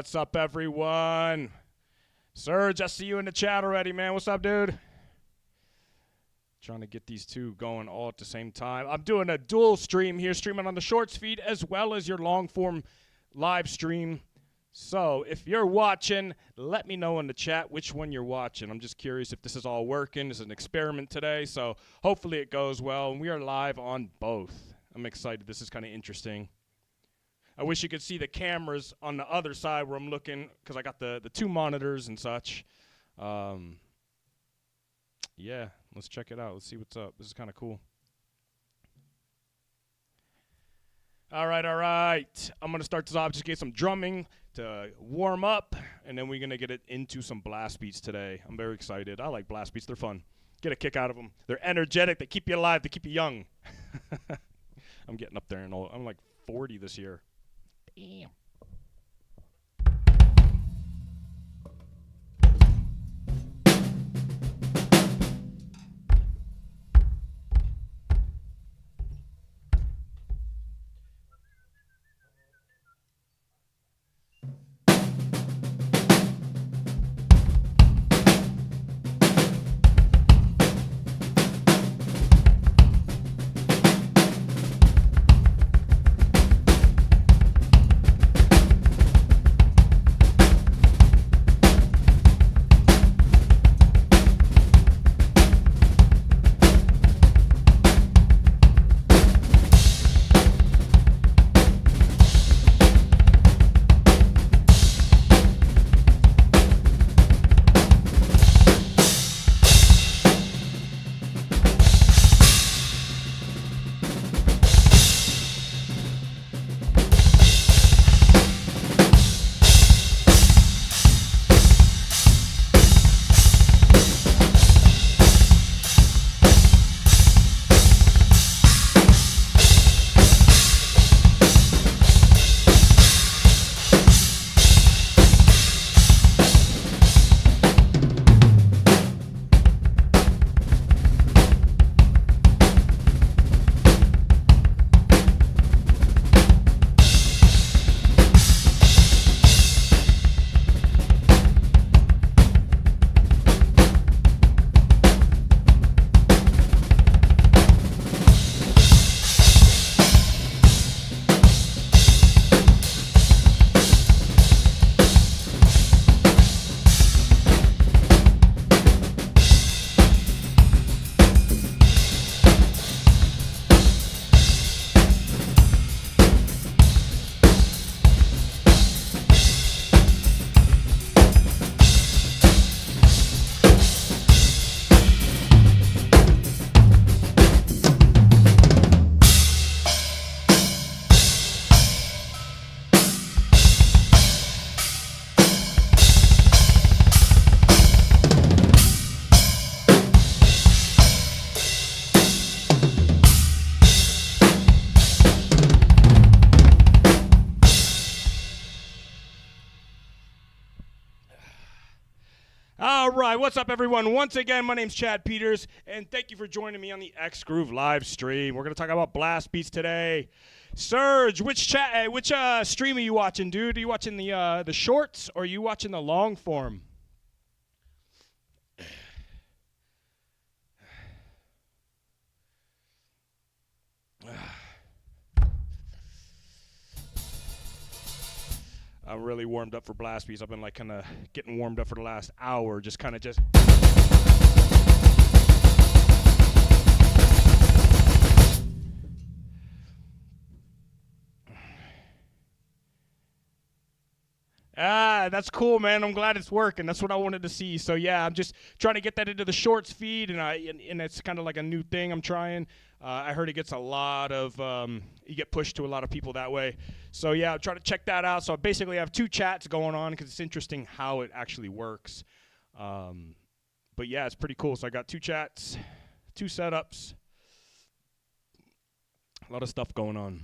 What's up, everyone? Serge, I see you in the chat already, man. What's up, dude? Trying to get these two going all at the same time. I'm doing a dual stream here, streaming on the shorts feed as well as your long form live stream. So if you're watching, let me know in the chat which one you're watching. I'm just curious if this is all working. It's an experiment today, so hopefully it goes well. And we are live on both. I'm excited. This is kind of interesting. I wish you could see the cameras on the other side where I'm looking, because I got the two monitors and such. Yeah, let's check it out. Let's see what's up. This is kind of cool. All right. I'm going to start this off, just get some drumming to warm up, and then we're going to get it into some blast beats today. I'm very excited. I like blast beats. They're fun. Get a kick out of them. They're energetic. They keep you alive. They keep you young. I'm getting up there, and I'm like 40 this year. Damn. All right, what's up, everyone? Once again, my name's Chad Peters, and thank you for joining me on the X Groove live stream. We're going to talk about blast beats today. Serge, which stream are you watching, dude? Are you watching the shorts, or are you watching the long form? I'm really warmed up for blast beats. I've been like kind of getting warmed up for the last hour, just kind of just. That's cool, man. I'm glad it's working. That's what I wanted to see. So yeah, I'm just trying to get that into the shorts feed, and it's kind of like a new thing I'm trying. I heard it gets a lot of, you get pushed to a lot of people that way. So yeah, I'll try to check that out. So I basically have two chats going on because it's interesting how it actually works. But yeah, it's pretty cool. So I got two chats, two setups, a lot of stuff going on.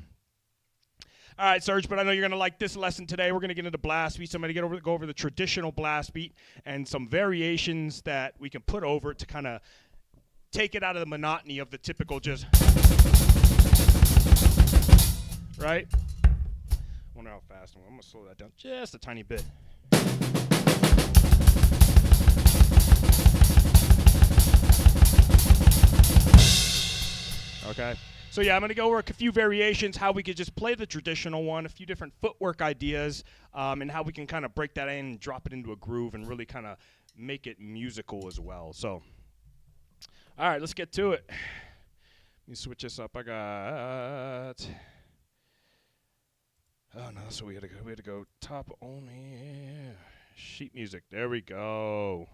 All right, Serge, but I know you're going to like this lesson today. We're going to get into blast beats. I'm going to go over the traditional blast beat and some variations that we can put over it to kind of take it out of the monotony of the typical just, right? Wonder how fast I'm going to slow that down just a tiny bit. Okay. So yeah, I'm going to go over a few variations, how we could just play the traditional one, a few different footwork ideas, and how we can kind of break that in and drop it into a groove and really kind of make it musical as well. So, all right, let's get to it. Let me switch this up. I got... Oh, no, so we had to go. We had to go top only. Sheet music. There we go.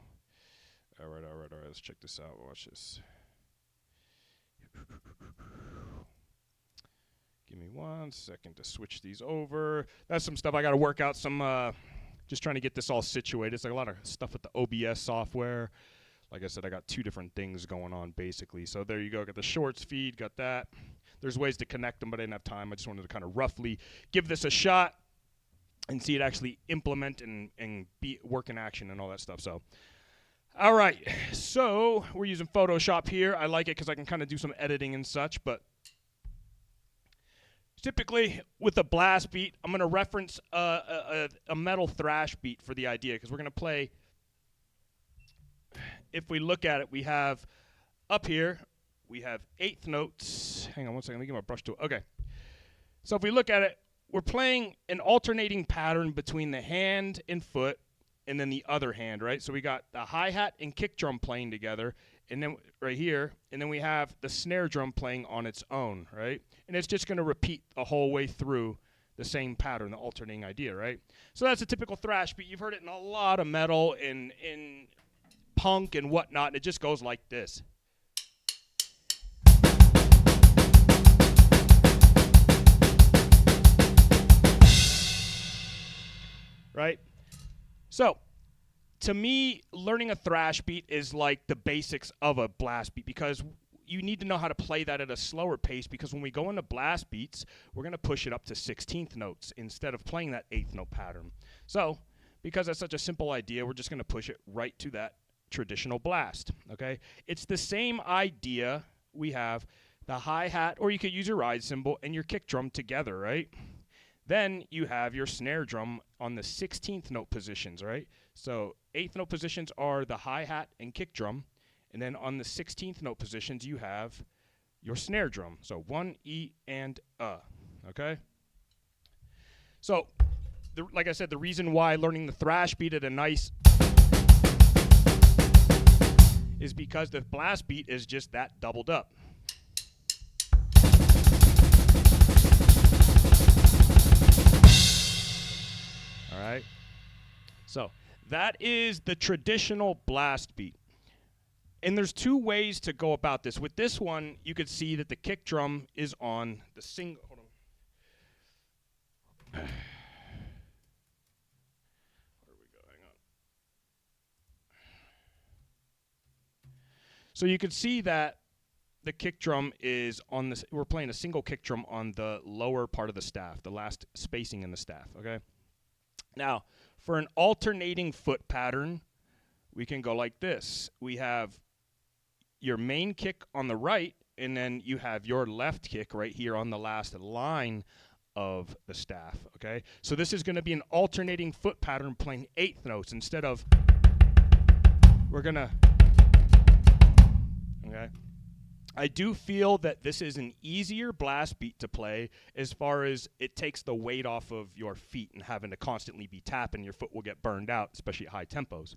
All right. Let's check this out. Watch this. Give me 1 second to switch these over. That's some stuff I got to work out. Some just trying to get this all situated. It's like a lot of stuff with the OBS software. Like I said, I got 2 different things going on basically. So there you go. Got the shorts feed. Got that. There's ways to connect them, but I didn't have time. I just wanted to kind of roughly give this a shot and see it actually implement and work in action and all that stuff. So, all right. So we're using Photoshop here. I like it because I can kind of do some editing and such. But typically with a blast beat, I'm going to reference a metal thrash beat for the idea because we're going to play. If we look at it, we have up here. We have 1/8 notes. Hang on 1 second. Let me get my brush tool. Okay. So if we look at it, we're playing an alternating pattern between the hand and foot and then the other hand, right? So we got the hi-hat and kick drum playing together, and then right here, and then we have the snare drum playing on its own, right? And it's just going to repeat the whole way through the same pattern, the alternating idea, right? So that's a typical thrash beat. You've heard it in a lot of metal and in punk and whatnot, and it just goes like this. Right? So, to me, learning a thrash beat is like the basics of a blast beat because you need to know how to play that at a slower pace because when we go into blast beats, we're going to push it up to 16th notes instead of playing that 8th note pattern. So, because that's such a simple idea, we're just going to push it right to that traditional blast, okay? It's the same idea we have the hi-hat, or you could use your ride cymbal and your kick drum together, right? Then you have your snare drum on the 16th note positions, right? So 8th note positions are the hi-hat and kick drum. And then on the 16th note positions, you have your snare drum. So 1, E, and okay? So, like I said, the reason why learning the thrash beat at a nice is because the blast beat is just that doubled up. All right, so that is the traditional blast beat. And there's 2 ways to go about this. With this one, you could see that the kick drum is on the single. Hold on. Where do we go? Hang on. So you could see that the kick drum is on this. We're playing a single kick drum on the lower part of the staff, the last spacing in the staff, okay? Now, for an alternating foot pattern, we can go like this. We have your main kick on the right, and then you have your left kick right here on the last line of the staff, okay? So this is going to be an alternating foot pattern playing 8th notes instead of, we're going to, okay? I do feel that this is an easier blast beat to play as far as it takes the weight off of your feet and having to constantly be tapping. Your foot will get burned out, especially at high tempos.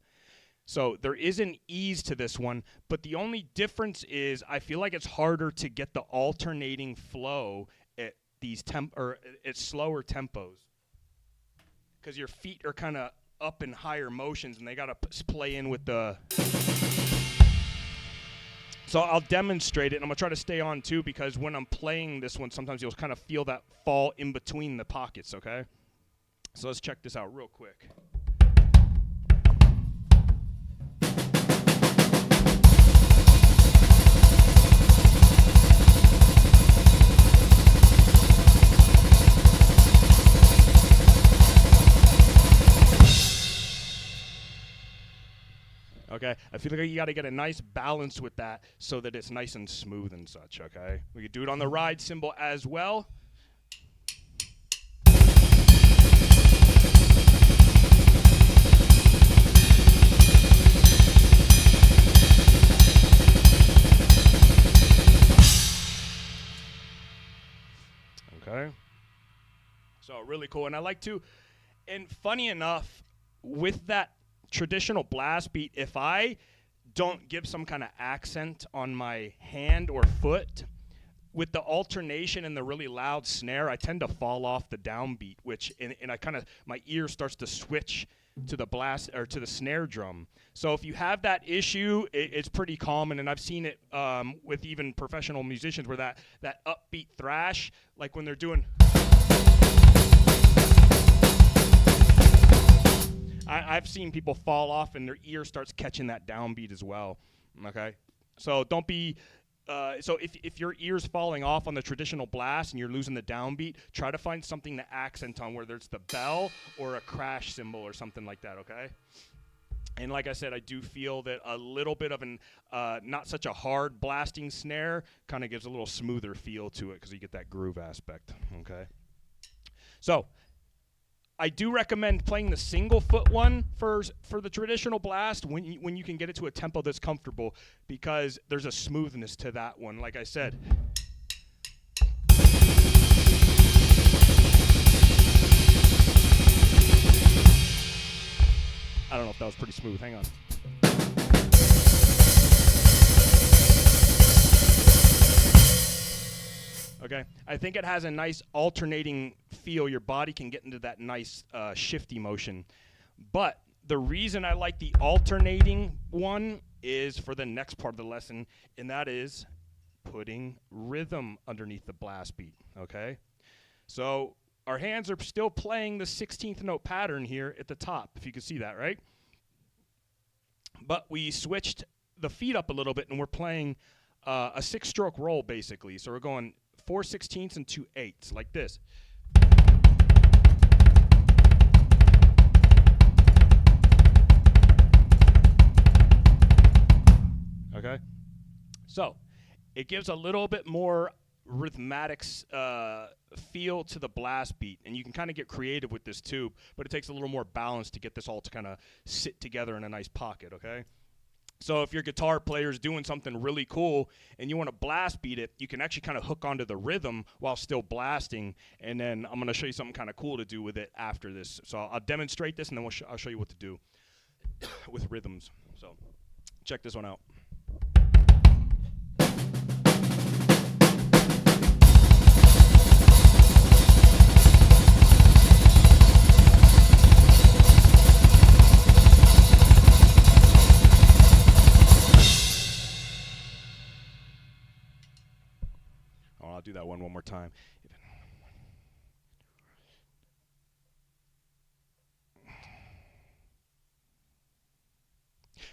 So there is an ease to this one, but the only difference is I feel like it's harder to get the alternating flow at these at slower tempos because your feet are kind of up in higher motions and they got to play in with the... So I'll demonstrate it, and I'm going to try to stay on, too, because when I'm playing this one, sometimes you'll kind of feel that fall in between the pockets, okay? So let's check this out real quick. Okay, I feel like you got to get a nice balance with that so that it's nice and smooth and such, okay? We could do it on the ride cymbal as well. So really cool. And I like to, and funny enough, with that traditional blast beat, if I don't give some kind of accent on my hand or foot, with the alternation and the really loud snare, I tend to fall off the downbeat, which and I kind of, my ear starts to switch to the blast or to the snare drum. So if you have that issue, it's pretty common, and I've seen it with even professional musicians where that upbeat thrash, like when they're doing, I've seen people fall off and their ear starts catching that downbeat as well. Okay, so don't be. So if your ear's falling off on the traditional blast and you're losing the downbeat, try to find something to accent on, whether it's the bell or a crash cymbal or something like that, okay? And like I said, I do feel that a little bit of an not such a hard blasting snare kind of gives a little smoother feel to it because you get that groove aspect, okay? So I do recommend playing the single foot one for the traditional blast when you can get it to a tempo that's comfortable, because there's a smoothness to that one. Like I said, I don't know if that was pretty smooth. Hang on. Okay, I think it has a nice alternating feel. Your body can get into that nice shifty motion. But the reason I like the alternating one is for the next part of the lesson, and that is putting rhythm underneath the blast beat, okay? So our hands are still playing the 16th note pattern here at the top, if you can see that, right? But we switched the feet up a little bit, and we're playing a 6-stroke roll, basically. So we're going 4 16ths and 2 8s, like this. Okay? So it gives a little bit more rhythmic feel to the blast beat, and you can kind of get creative with this too, but it takes a little more balance to get this all to kind of sit together in a nice pocket, okay? So if your guitar player is doing something really cool and you want to blast beat it, you can actually kind of hook onto the rhythm while still blasting, and then I'm going to show you something kind of cool to do with it after this. So I'll demonstrate this, and then I'll show you what to do with rhythms. So check this one out. I'll do that one more time.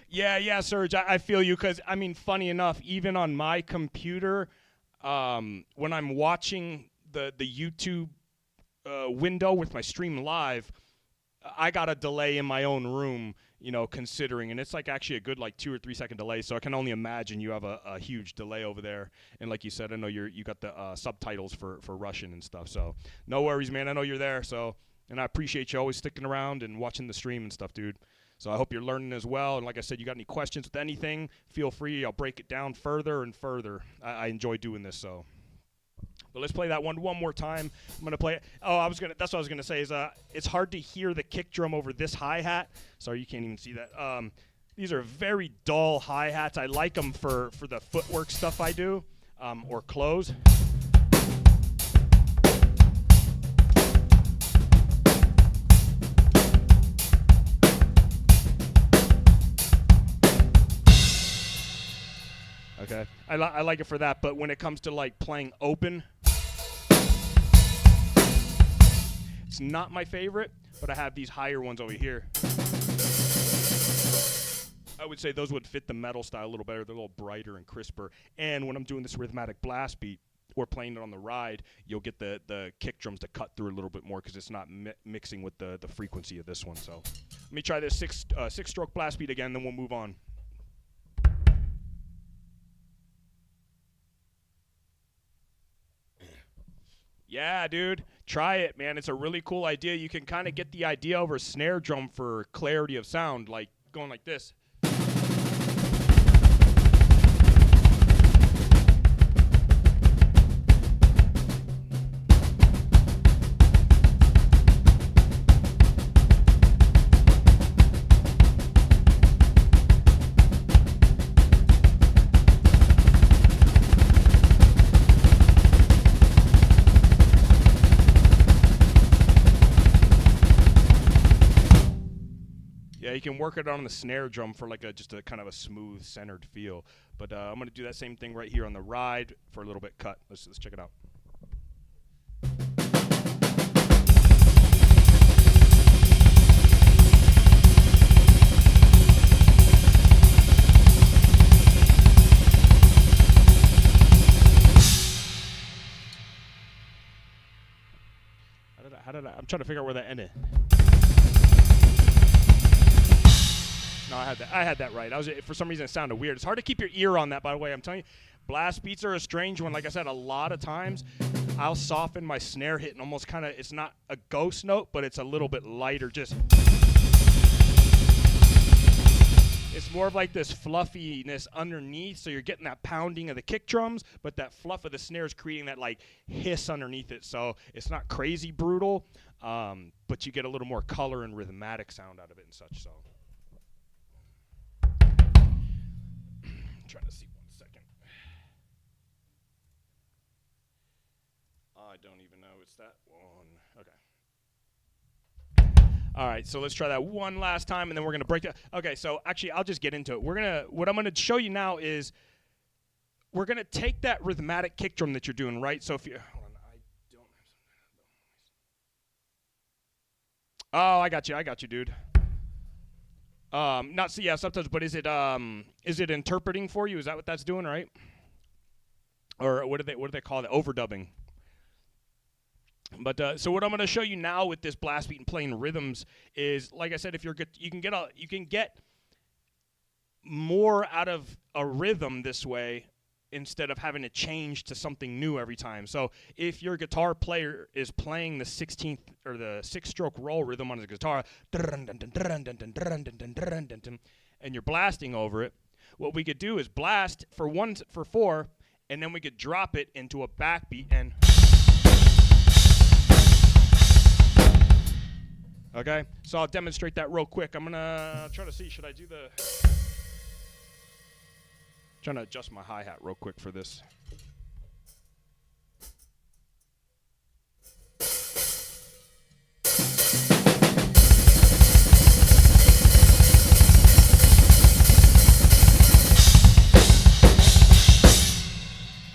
Yeah, Serge, I feel you, because, I mean, funny enough, even on my computer, when I'm watching the YouTube window with my stream live, I got a delay in my own room, considering, and it's like actually a good 2 or 3 second delay. So I can only imagine you have a huge delay over there. And like you said, I know you got the subtitles for Russian and stuff. So no worries, man. I know you're there. So, and I appreciate you always sticking around and watching the stream and stuff, dude. So I hope you're learning as well. And like I said, you got any questions with anything, feel free. I'll break it down further and further. I enjoy doing this, so. But let's play that one more time. I'm gonna play it. Oh, that's what I was gonna say. Is it's hard to hear the kick drum over this hi-hat. Sorry, you can't even see that. These are very dull hi-hats. I like them for the footwork stuff I do, or close. Okay, I like it for that. But when it comes to playing open, it's not my favorite, but I have these higher ones over here. I would say those would fit the metal style a little better. They're a little brighter and crisper. And when I'm doing this rhythmic blast beat or playing it on the ride, you'll get the kick drums to cut through a little bit more because it's not mixing with the frequency of this one. So let me try this six-stroke blast beat again, then we'll move on. Yeah, dude. Try it, man. It's a really cool idea. You can kind of get the idea over a snare drum for clarity of sound, like going like this. Yeah, you can work it on the snare drum for like just a kind of a smooth centered feel. But I'm gonna do that same thing right here on the ride for a little bit cut. Let's check it out. I'm trying to figure out where that ended. No, I had that right. For some reason it sounded weird. It's hard to keep your ear on that, by the way. I'm telling you, blast beats are a strange one. Like I said, a lot of times I'll soften my snare hit and almost kind of, it's not a ghost note, but it's a little bit lighter. Just, it's more of like this fluffiness underneath, so you're getting that pounding of the kick drums, but that fluff of the snare is creating that like hiss underneath it. So it's not crazy brutal, but you get a little more color and rhythmatic sound out of it and such. So I'm trying to see 1 second. I don't even know it's that one. Okay. All right, so let's try that one last time, and then we're gonna break that. Okay, so actually, I'll just get into it. What I'm gonna show you now is we're gonna take that rhythmatic kick drum that you're doing, right? So if you, hold on, I don't have. Oh, I got you, dude. Not yeah, subtitles, but is it interpreting for you? Is that what that's doing, right? Or what do they call it? Overdubbing. But so what I'm going to show you now with this blast beat and playing rhythms is, like I said, if you're good, you can get more out of a rhythm this way instead of having to change to something new every time. So if your guitar player is playing the 16th or the 6-stroke roll rhythm on his guitar, and you're blasting over it, what we could do is blast for 4, and then we could drop it into a backbeat and. Okay, so I'll demonstrate that real quick. I'm gonna try to see, should I do trying to adjust my hi-hat real quick for this.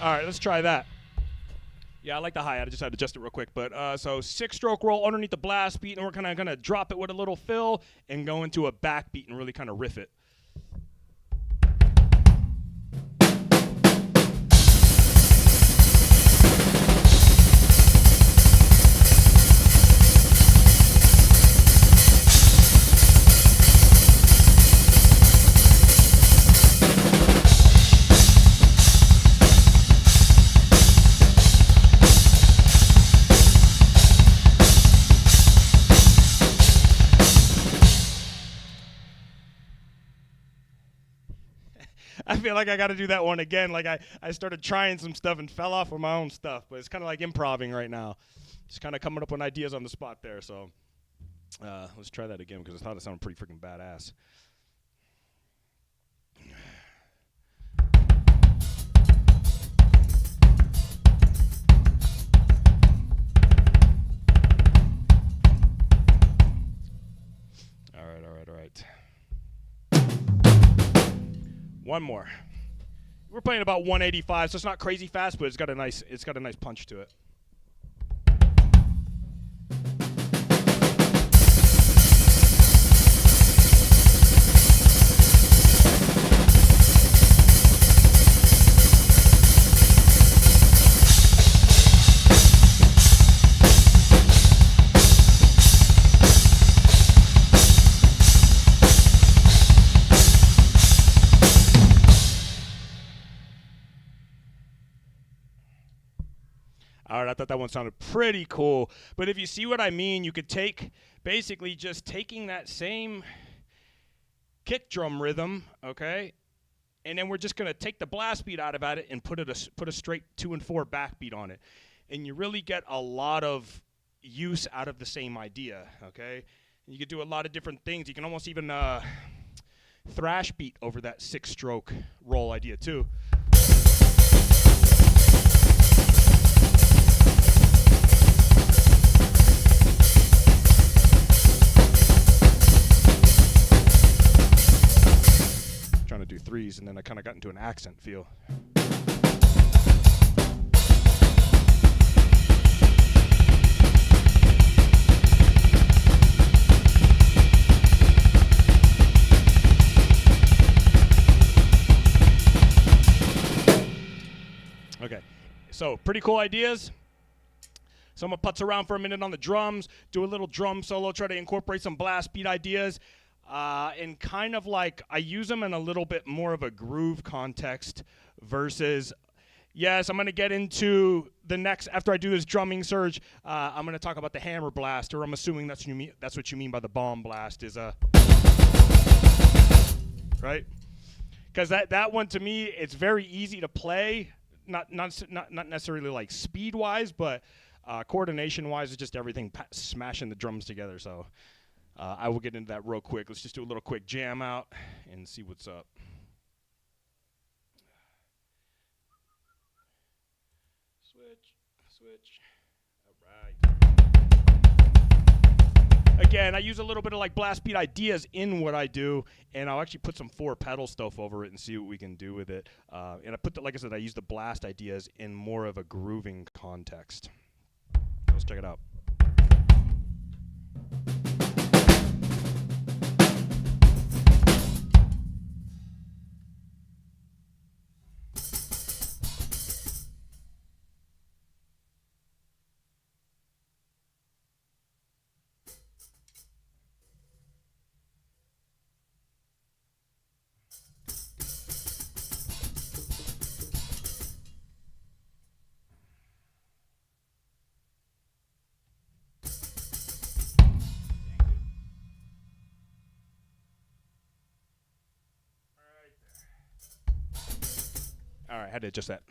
All right, let's try that. Yeah, I like the hi-hat. I just had to adjust it real quick. But so 6-stroke roll underneath the blast beat, and we're kind of going to drop it with a little fill and go into a backbeat and really kind of riff it. I feel like I got to do that one again. Like I started trying some stuff and fell off with my own stuff, but it's kind of like improvising right now. Just kind of coming up with ideas on the spot there. So let's try that again because I thought it sounded pretty freaking badass. All right. One more. We're playing about 185, so it's not crazy fast, but it's got a nice punch to it. All right, I thought that one sounded pretty cool. But if you see what I mean, you could take, basically just taking that same kick drum rhythm, okay, and then we're just going to take the blast beat out of it and put a straight 2 and 4 backbeat on it. And you really get a lot of use out of the same idea, okay? And you could do a lot of different things. You can almost even thrash beat over that 6-stroke roll idea too. kind of got into an accent feel. Okay, so pretty cool ideas. So I'm going to putz around for a minute on the drums, do a little drum solo, try to incorporate some blast beat ideas, and kind of like I use them in a little bit more of a groove context versus, yes, I'm going to get into the next, after I do this drumming surge, I'm going to talk about the hammer blast, or I'm assuming that's what you mean by the bomb blast, is a, right? Because that one to me, it's very easy to play, not necessarily like speed-wise, but coordination-wise, it's just everything smashing the drums together. So I will get into that real quick. Let's just do a little quick jam out and see what's up. Switch. All right. Again, I use a little bit of like blast beat ideas in what I do, and I'll actually put some 4-pedal stuff over it and see what we can do with it. And I put like I said, I use the blast ideas in more of a grooving context. Let's check it out. All right, had to adjust that.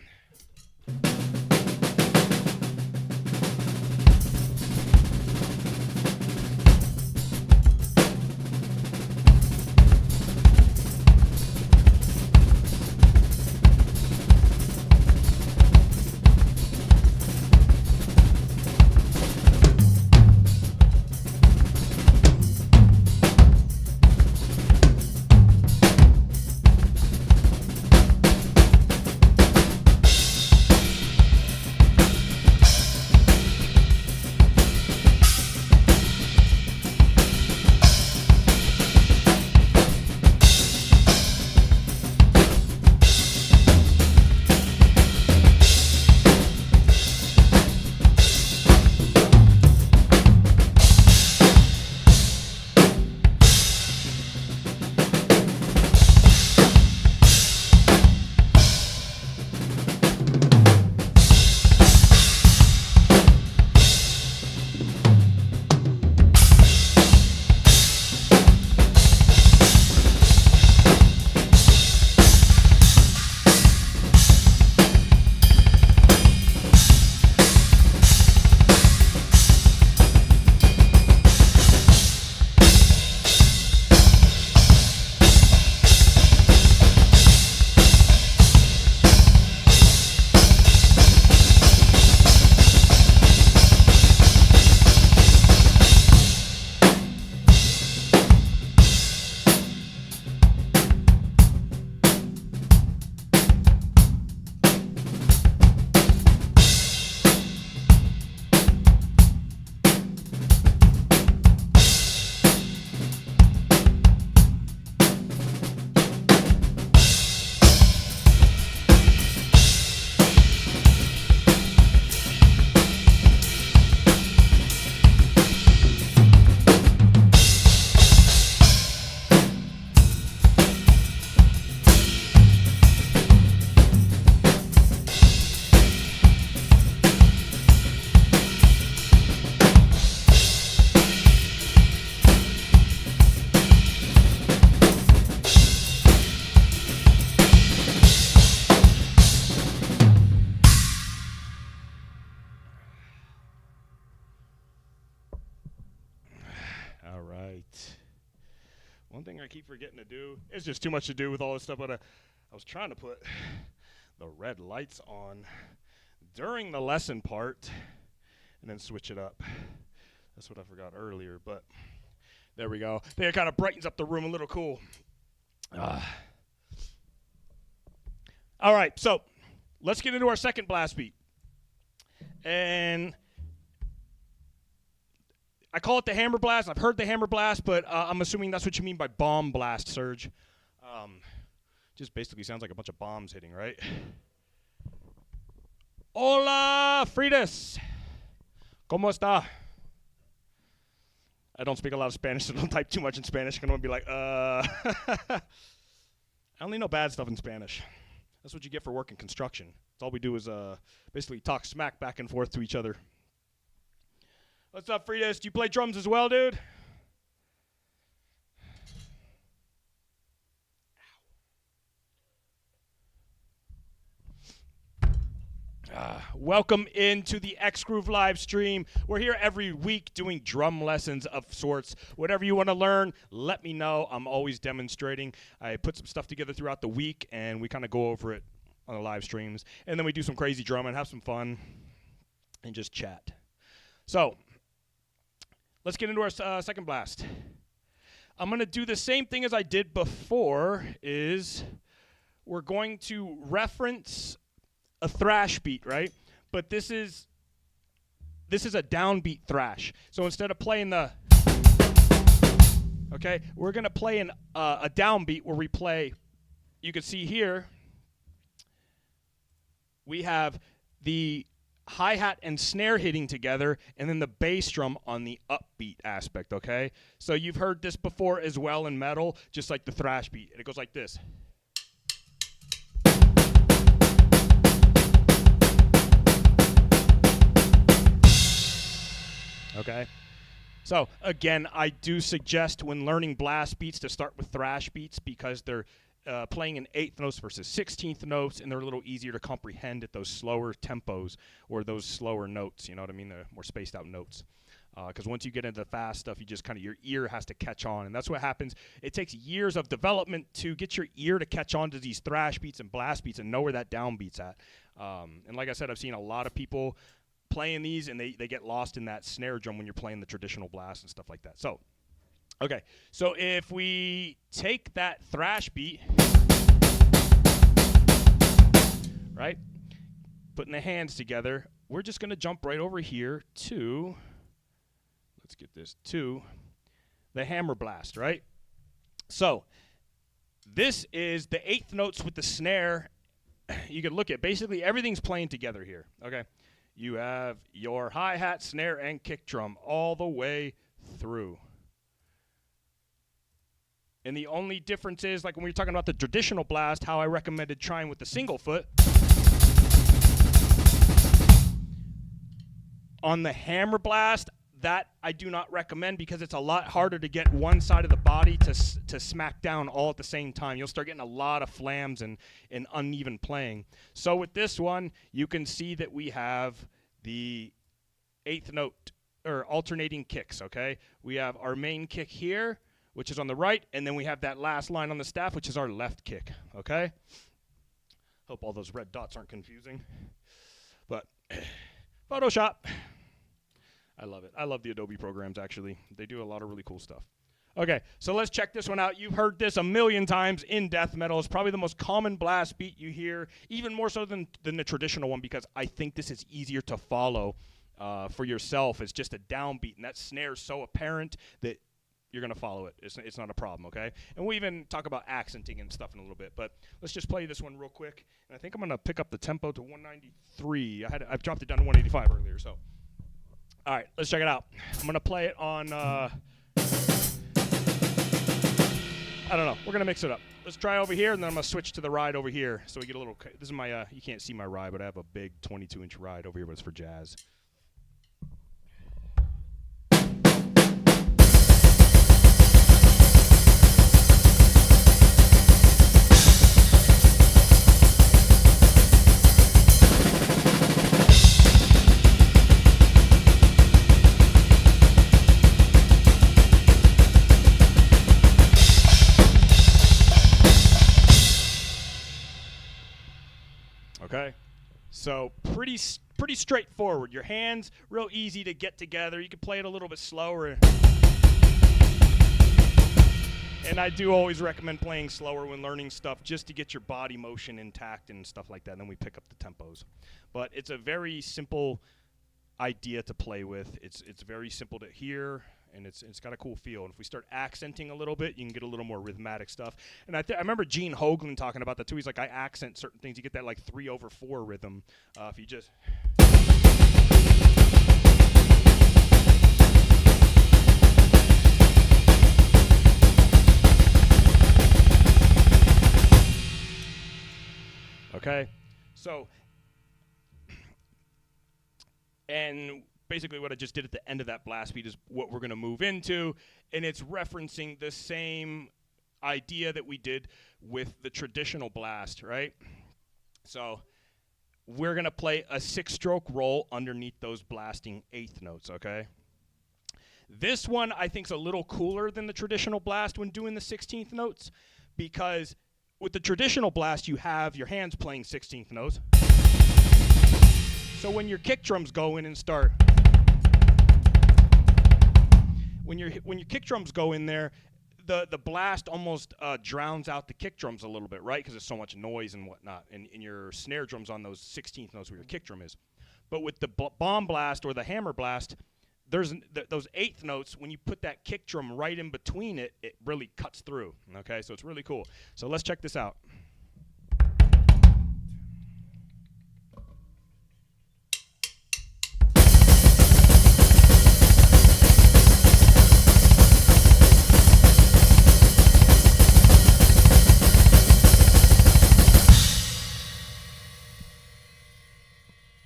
One thing I keep forgetting to do, it's just too much to do with all this stuff, but I was trying to put the red lights on during the lesson part and then switch it up. That's what I forgot earlier, but there we go. I think it kind of brightens up the room a little cool. All right, so let's get into our second blast beat. And I call it the hammer blast. I've heard the hammer blast, but I'm assuming that's what you mean by bomb blast, Serge. Just basically sounds like a bunch of bombs hitting, right? Hola, Fridas. ¿Cómo está? I don't speak a lot of Spanish, so don't type too much in Spanish. I'm going to be like, I only know bad stuff in Spanish. That's what you get for work in construction. That's all we do is basically talk smack back and forth to each other. What's up, Fridas? Do you play drums as well, dude? Welcome into the X-Groove live stream. We're here every week doing drum lessons of sorts. Whatever you want to learn, let me know. I'm always demonstrating. I put some stuff together throughout the week, and we kind of go over it on the live streams. And then we do some crazy drumming, have some fun, and just chat. So let's get into our second blast. I'm going to do the same thing as I did before. We're going to reference a thrash beat, right? But this is a downbeat thrash. So instead of playing the, okay, we're gonna play a downbeat where we play. You can see here we have the hi-hat and snare hitting together, and then the bass drum on the upbeat aspect. Okay, so you've heard this before as well in metal, just like the thrash beat, and it goes like this. Okay, so again, I do suggest when learning blast beats to start with thrash beats because they're playing in 8th notes versus 16th notes, and they're a little easier to comprehend at those slower tempos or those slower notes. You know what I mean? The more spaced out notes. Because once you get into the fast stuff, you just kind of, your ear has to catch on, and that's what happens. It takes years of development to get your ear to catch on to these thrash beats and blast beats and know where that downbeat's at. And like I said, I've seen a lot of people playing these, and they get lost in that snare drum when you're playing the traditional blast and stuff like that. So, okay. So if we take that thrash beat, right, putting the hands together, we're just going to jump right over here to, let's get this, to the hammer blast, right? So this is the 8th notes with the snare. You can look at basically everything's playing together here, okay? You have your hi-hat, snare, and kick drum all the way through. And the only difference is, like when we were talking about the traditional blast, how I recommended trying with the single foot. On the hammer blast, that I do not recommend because it's a lot harder to get one side of the body to smack down all at the same time. You'll start getting a lot of flams and uneven playing. So with this one, you can see that we have the 8th note, or alternating kicks, okay? We have our main kick here, which is on the right, and then we have that last line on the staff, which is our left kick, okay? Hope all those red dots aren't confusing. But Photoshop. I love it. I love the Adobe programs, actually. They do a lot of really cool stuff. Okay, so let's check this one out. You've heard this a million times in death metal. It's probably the most common blast beat you hear, even more so than the traditional one, because I think this is easier to follow for yourself. It's just a downbeat, and that snare is so apparent that you're going to follow it. It's not a problem, okay? And we even talk about accenting and stuff in a little bit, but let's just play this one real quick. And I think I'm going to pick up the tempo to 193. I've dropped it down to 185 earlier, so. All right, let's check it out. I'm going to play it on, I don't know. We're going to mix it up. Let's try over here, and then I'm going to switch to the ride over here. So we get a little, this is my, you can't see my ride, but I have a big 22-inch ride over here, but it's for jazz. Okay, so pretty straightforward. Your hands, real easy to get together. You can play it a little bit slower. And I do always recommend playing slower when learning stuff just to get your body motion intact and stuff like that. And then we pick up the tempos. But it's a very simple idea to play with. It's very simple to hear, and it's got a cool feel. And if we start accenting a little bit, you can get a little more rhythmatic stuff. And I remember Gene Hoglan talking about that too. He's like, I accent certain things. You get that like 3/4 rhythm if you just. Okay, so, and basically what I just did at the end of that blast beat is what we're going to move into, and it's referencing the same idea that we did with the traditional blast, right? So we're going to play a 6-stroke roll underneath those blasting 8th notes, okay? This one I think is a little cooler than the traditional blast when doing the 16th notes, because with the traditional blast, you have your hands playing 16th notes. So when your kick drums go in and start, when your kick drums go in there, the blast almost drowns out the kick drums a little bit, right? Because there's so much noise and whatnot, and your snare drums on those 16th notes where your kick drum is. But with the bomb blast or the hammer blast, there's those 8th notes, when you put that kick drum right in between it, it really cuts through, okay? So it's really cool. So let's check this out.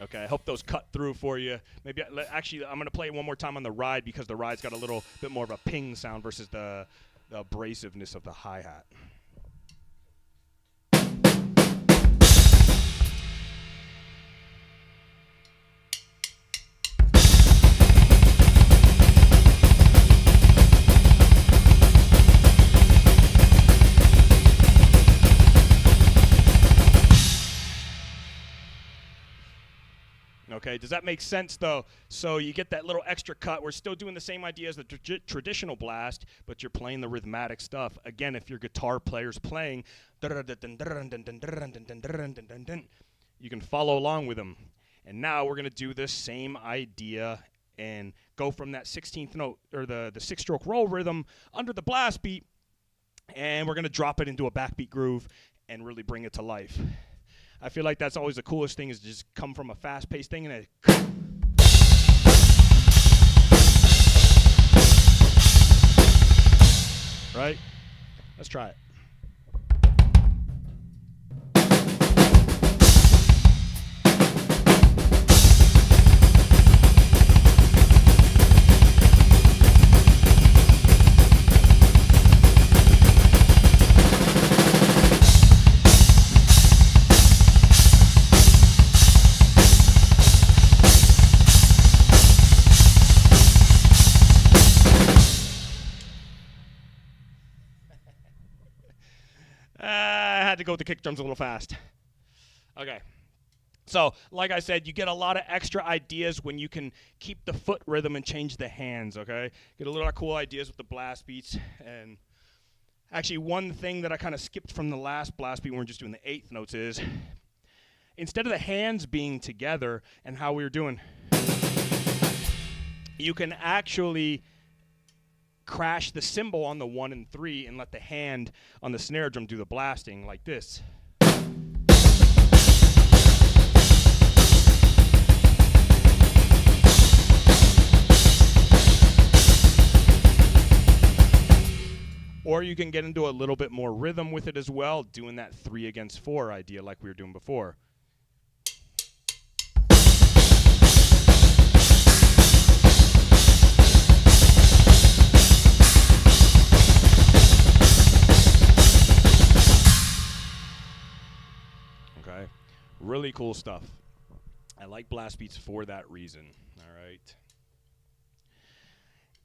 Okay, I hope those cut through for you. Maybe actually, I'm going to play it one more time on the ride because the ride's got a little bit more of a ping sound versus the abrasiveness of the hi-hat. Okay, does that make sense, though? So you get that little extra cut. We're still doing the same idea as the traditional blast, but you're playing the rhythmatic stuff. Again, if your guitar player's playing, you can follow along with them. And now we're going to do the same idea and go from that 16th note, or the 6-stroke roll rhythm under the blast beat, and we're going to drop it into a backbeat groove and really bring it to life. I feel like that's always the coolest thing, is just come from a fast-paced thing and it. Right? Let's try it. I had to go with the kick drums a little fast. Okay. So, like I said, you get a lot of extra ideas when you can keep the foot rhythm and change the hands, okay? Get a lot of cool ideas with the blast beats. And actually, one thing that I kind of skipped from the last blast beat when we're just doing the 8th notes is, instead of the hands being together and how we were doing, you can actually crash the cymbal on the 1 and 3 and let the hand on the snare drum do the blasting like this. Or you can get into a little bit more rhythm with it as well, doing that 3 against 4 idea like we were doing before. Okay, really cool stuff. I like blast beats for that reason. All right.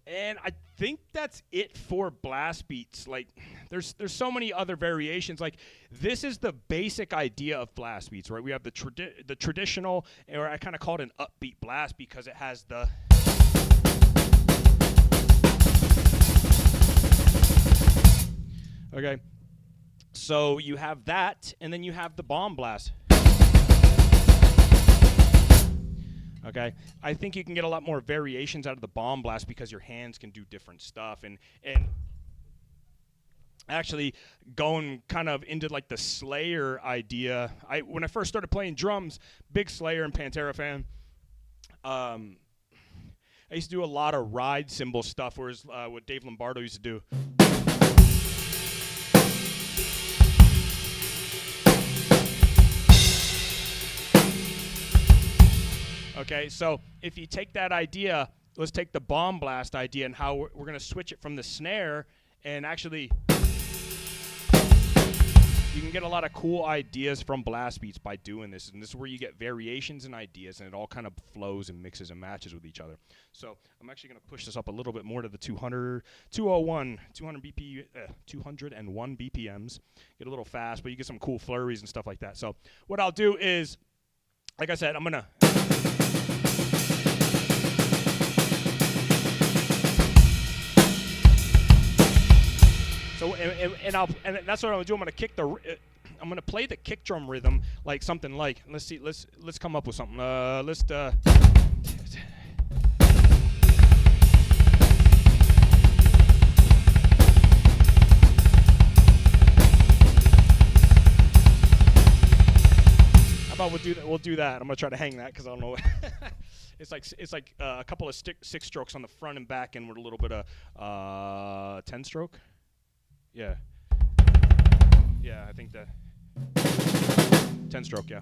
And I think that's it for blast beats. Like, there's so many other variations. Like, this is the basic idea of blast beats, right? We have the traditional, or I kind of call it an upbeat blast because it has the. Okay. So you have that, and then you have the bomb blast. Okay. I think you can get a lot more variations out of the bomb blast because your hands can do different stuff, and actually going kind of into like the Slayer idea. When I first started playing drums, big Slayer and Pantera fan. I used to do a lot of ride cymbal stuff, whereas what Dave Lombardo used to do. Okay, so if you take that idea, let's take the bomb blast idea and how we're going to switch it from the snare, and actually you can get a lot of cool ideas from blast beats by doing this, and this is where you get variations and ideas, and it all kind of flows and mixes and matches with each other. So I'm actually going to push this up a little bit more to the 201 BPMs. Get a little fast, but you get some cool flurries and stuff like that. So what I'll do is, like I said, I'm going to... So and that's what I'm gonna do. I'm gonna play the kick drum rhythm like something like. Let's see. Let's come up with something. How about we'll do that. I'm gonna try to hang that because I don't know. It's like a couple of six strokes on the front and back, and with a little bit of 10 stroke. Yeah. Yeah, I think that 10 stroke, yeah.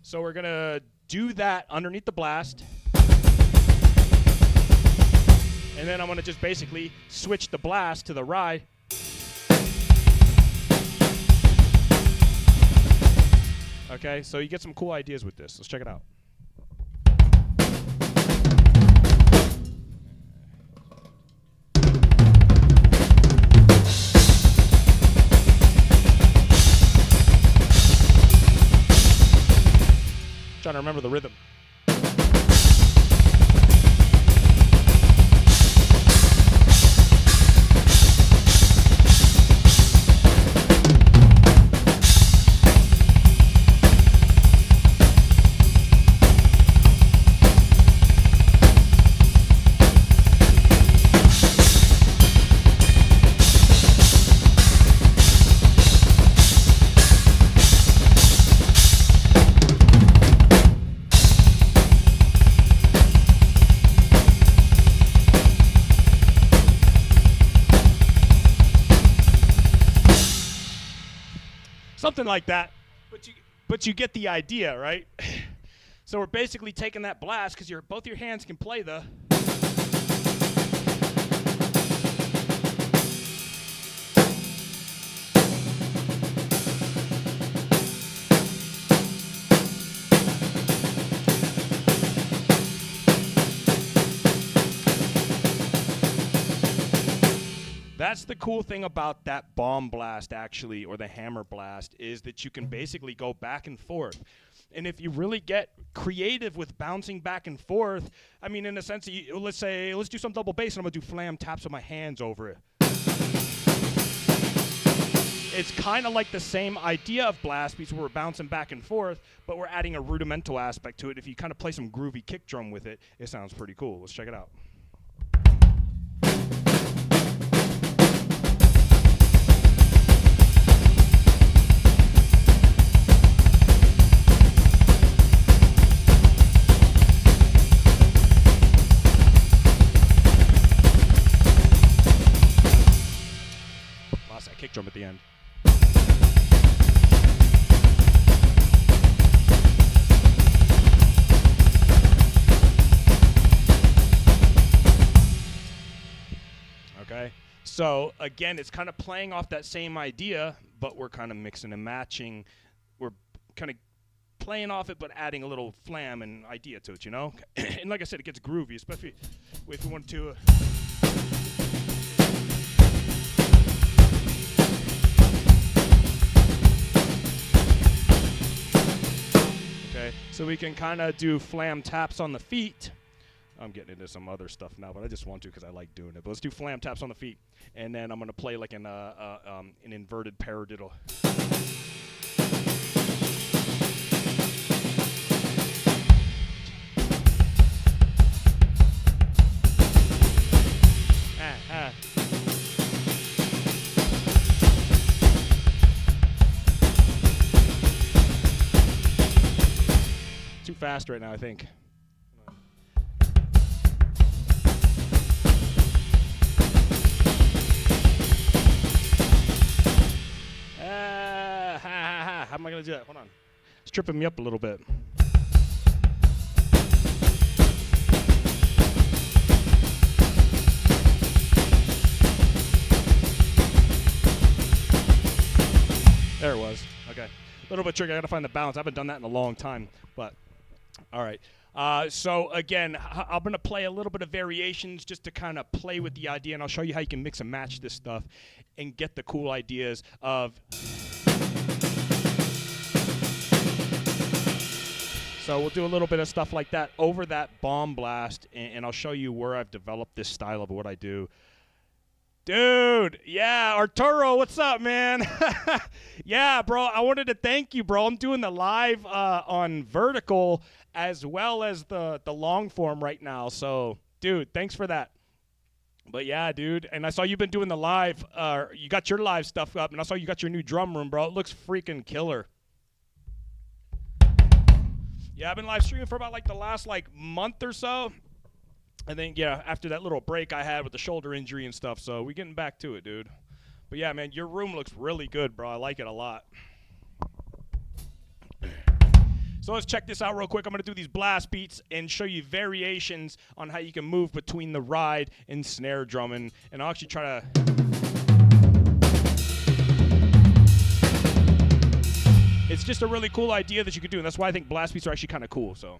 So we're going to do that underneath the blast. And then I'm going to just basically switch the blast to the ride. Okay, so you get some cool ideas with this. Let's check it out. Trying to remember the rhythm. Something like that, but you get the idea, right? So we're basically taking that blast because both your hands can play the. That's the cool thing about that bomb blast, actually, or the hammer blast, is that you can basically go back and forth. And if you really get creative with bouncing back and forth, I mean, in a sense, let's do some double bass, and I'm going to do flam taps with my hands over it. It's kind of like the same idea of blast beats where we're bouncing back and forth, but we're adding a rudimental aspect to it. If you kind of play some groovy kick drum with it, it sounds pretty cool. Let's check it out. Kick drum at the end. Okay, so again, it's kind of playing off that same idea, but we're kind of mixing and matching. We're kind of playing off it, but adding a little flam and idea to it, you know? And like I said, it gets groovy, especially if we want to... Okay, so we can kind of do flam taps on the feet, I'm getting into some other stuff now, but I just want to because I like doing it. But let's do flam taps on the feet, and then I'm gonna play like an inverted paradiddle. Too fast right now, I think. How am I going to do that? Hold on. It's tripping me up a little bit. There it was. Okay. A little bit tricky. I got to find the balance. I haven't done that in a long time. But, all right. So, again, I'm going to play a little bit of variations just to kind of play with the idea. And I'll show you how you can mix and match this stuff and get the cool ideas of... So we'll do a little bit of stuff like that over that bomb blast, and I'll show you where I've developed this style of what I do. Dude, yeah, Arturo, what's up, man? Yeah, bro, I wanted to thank you, bro. I'm doing the live on vertical as well as the long form right now. So, dude, thanks for that. But yeah, dude, and I saw you've been doing the live. You got your live stuff up, and I saw you got your new drum room, bro. It looks freaking killer. Yeah, I've been live streaming for about like the last like month or so. And then, yeah, after that little break I had with the shoulder injury and stuff. So we're getting back to it, dude. But yeah, man, your room looks really good, bro. I like it a lot. So let's check this out real quick. I'm going to do these blast beats and show you variations on how you can move between the ride and snare drumming. And I'll actually try to... It's just a really cool idea that you could do, and that's why I think blast beats are actually kind of cool. So,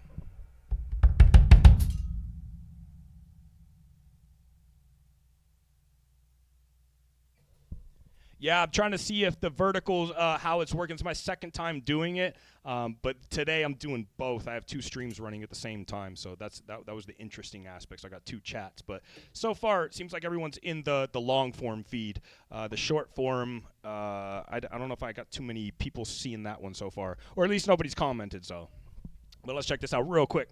yeah, I'm trying to see if the verticals, how it's working. It's my second time doing it, but today I'm doing both. I have two streams running at the same time, so that was the interesting aspect. So I got two chats, but so far it seems like everyone's in the long form feed. The short form, I don't know if I got too many people seeing that one so far, or at least nobody's commented. So, but let's check this out real quick.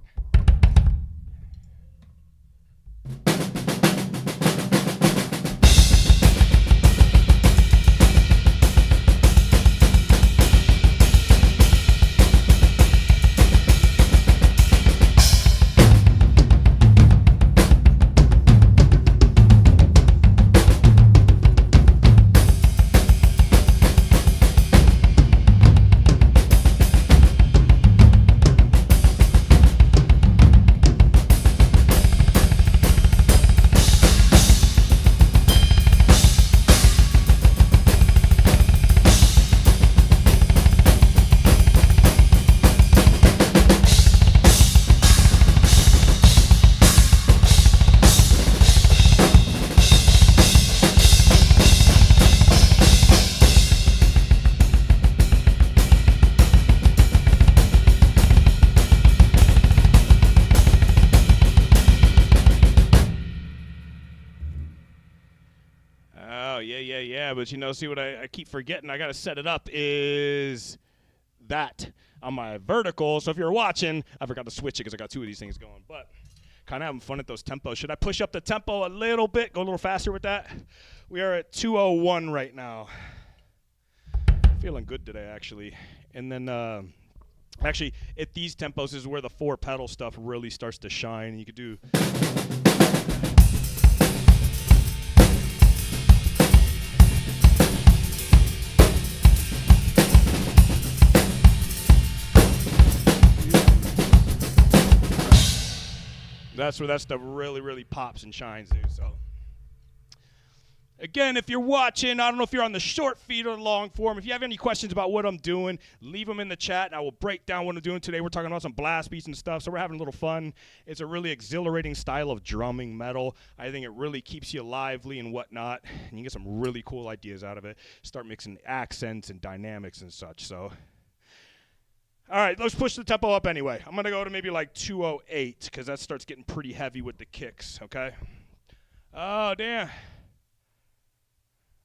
Yeah, but you know, see what I keep forgetting, I gotta set it up is that on my vertical. So if you're watching, I forgot to switch it because I got two of these things going, but kind of having fun at those tempos. Should I push up the tempo a little bit, go a little faster with that? We are at 201 right now. Feeling good today, actually. And then actually at these tempos is where the four pedal stuff really starts to shine. You could do that's where that stuff really pops and shines, dude. So again, if you're watching, I don't know if you're on the short feed or the long form. If you have any questions about what I'm doing, leave them in the chat, and I will break down what I'm doing today. We're talking about some blast beats and stuff, so we're having a little fun. It's a really exhilarating style of drumming metal. I think it really keeps you lively and whatnot, and you get some really cool ideas out of it. Start mixing accents and dynamics and such. So All right, let's push the tempo up anyway. I'm going to go to maybe like 208 because that starts getting pretty heavy with the kicks, okay? Oh, damn.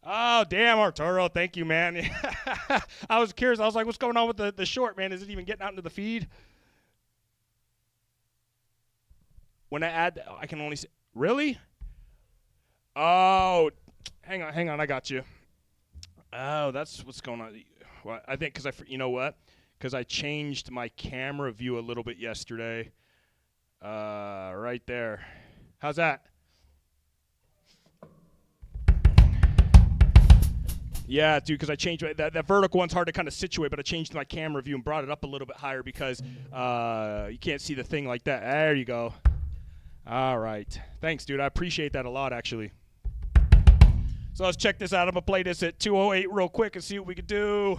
Oh, damn, Arturo. Thank you, man. I was curious. I was like, what's going on with the short, man? Is it even getting out into the feed? When I add, I can only see. Really? Oh, hang on. I got you. Oh, that's what's going on. Well, I think because you know what? Because I changed my camera view a little bit yesterday. Right there. How's that? Yeah, dude, because I changed that vertical one's hard to kind of situate, but I changed my camera view and brought it up a little bit higher because you can't see the thing like that. There you go. All right. Thanks, dude. I appreciate that a lot, actually. So let's check this out. I'm going to play this at 208 real quick and see what we can do.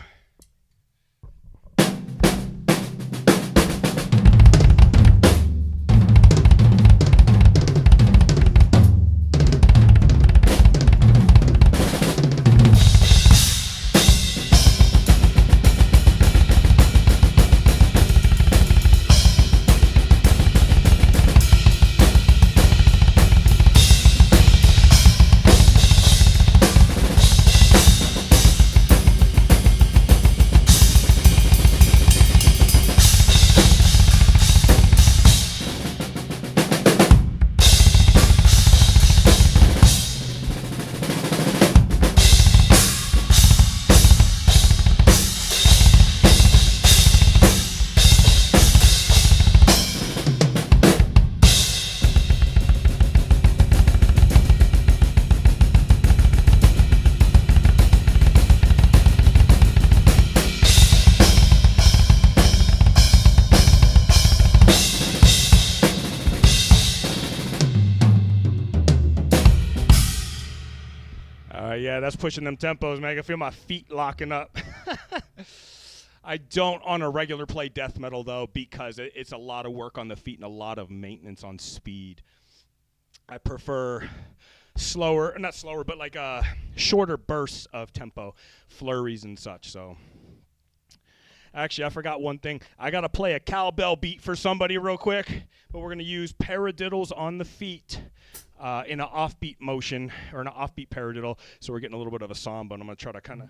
Yeah, that's pushing them tempos, man. I can feel my feet locking up. I don't on a regular play death metal, though, because it's a lot of work on the feet and a lot of maintenance on speed. I prefer slower, not slower, but like shorter bursts of tempo, flurries and such. So, actually, I forgot one thing. I got to play a cowbell beat for somebody real quick, but we're going to use paradiddles on the feet. In an offbeat motion, or an offbeat paradiddle, so we're getting a little bit of a samba, and I'm going to try to kind of...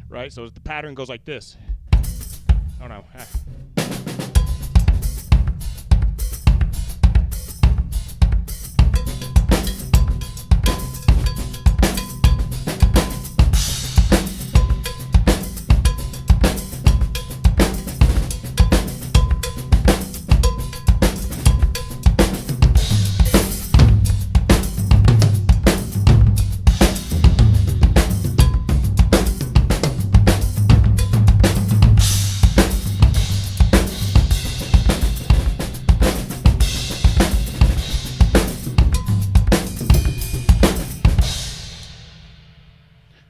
Right, so the pattern goes like this. Oh, no.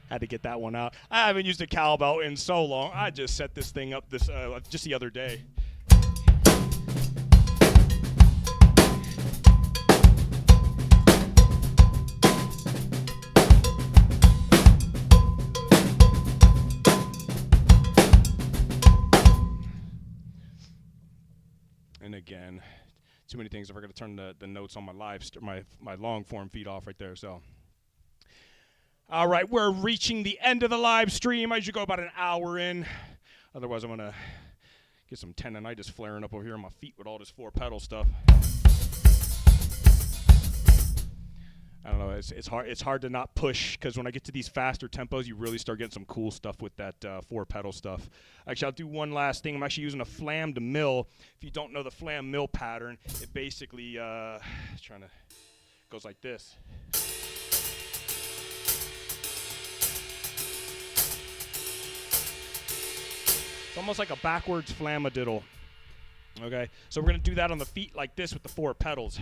Had to get that one out. I haven't used a cowbell in so long. I just set this thing up just the other day. And again, too many things. I forgot to turn the notes on my long form feed off right there. So. All right, we're reaching the end of the live stream. I should go about an hour in. Otherwise, I'm going to get some tendonitis flaring up over here on my feet with all this 4-pedal stuff. I don't know. It's hard to not push because when I get to these faster tempos, you really start getting some cool stuff with that 4-pedal stuff. Actually, I'll do one last thing. I'm actually using a flam to mill. If you don't know the flam mill pattern, it basically goes like this. It's almost like a backwards flamadiddle. Okay, so we're going to do that on the feet like this with the 4 pedals.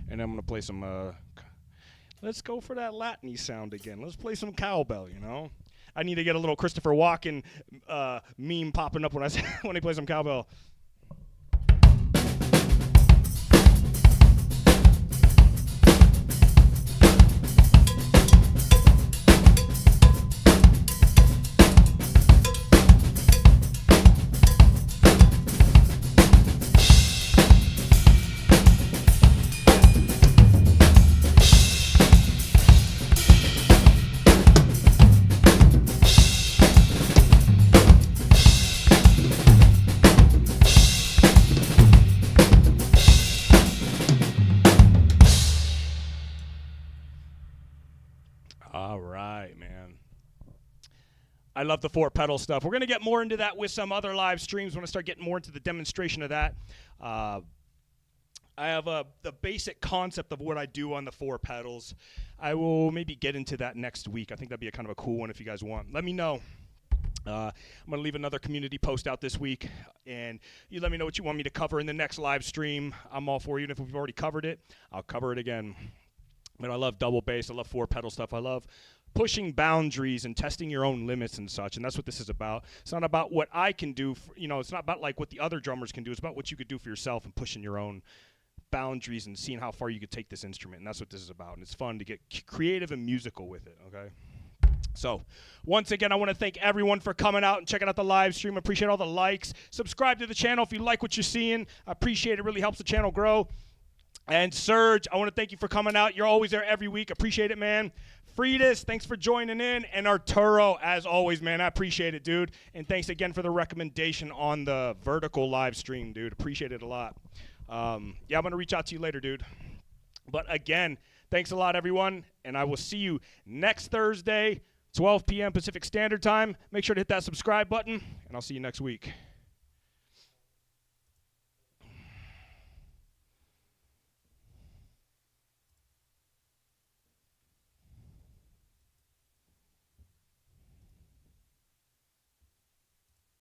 And I'm going to play some, let's go for that Latin-y sound again. Let's play some cowbell, you know. I need to get a little Christopher Walken meme popping up when when he plays some cowbell. All right, man. I love the 4-pedal stuff. We're going to get more into that with some other live streams. We're going to start getting more into the demonstration of that. I have the basic concept of what I do on the 4 pedals. I will maybe get into that next week. I think that'd be a kind of a cool one if you guys want. Let me know. I'm going to leave another community post out this week, and you let me know what you want me to cover in the next live stream. I'm all for you, and if we've already covered it, I'll cover it again. But I love double bass. I love 4-pedal stuff. I love pushing boundaries and testing your own limits and such, and that's what this is about. It's not about what I can do. It's not about like what the other drummers can do. It's about what you could do for yourself and pushing your own boundaries and seeing how far you could take this instrument, and that's what this is about. And it's fun to get creative and musical with it, okay? So, once again, I want to thank everyone for coming out and checking out the live stream. I appreciate all the likes. Subscribe to the channel if you like what you're seeing. I appreciate it. It really helps the channel grow. And Serge, I want to thank you for coming out. You're always there every week. Appreciate it, man. Friedis, thanks for joining in. And Arturo, as always, man, I appreciate it, dude. And thanks again for the recommendation on the vertical live stream, dude. Appreciate it a lot. I'm going to reach out to you later, dude. But again, thanks a lot, everyone. And I will see you next Thursday, 12 p.m. Pacific Standard Time. Make sure to hit that subscribe button, and I'll see you next week.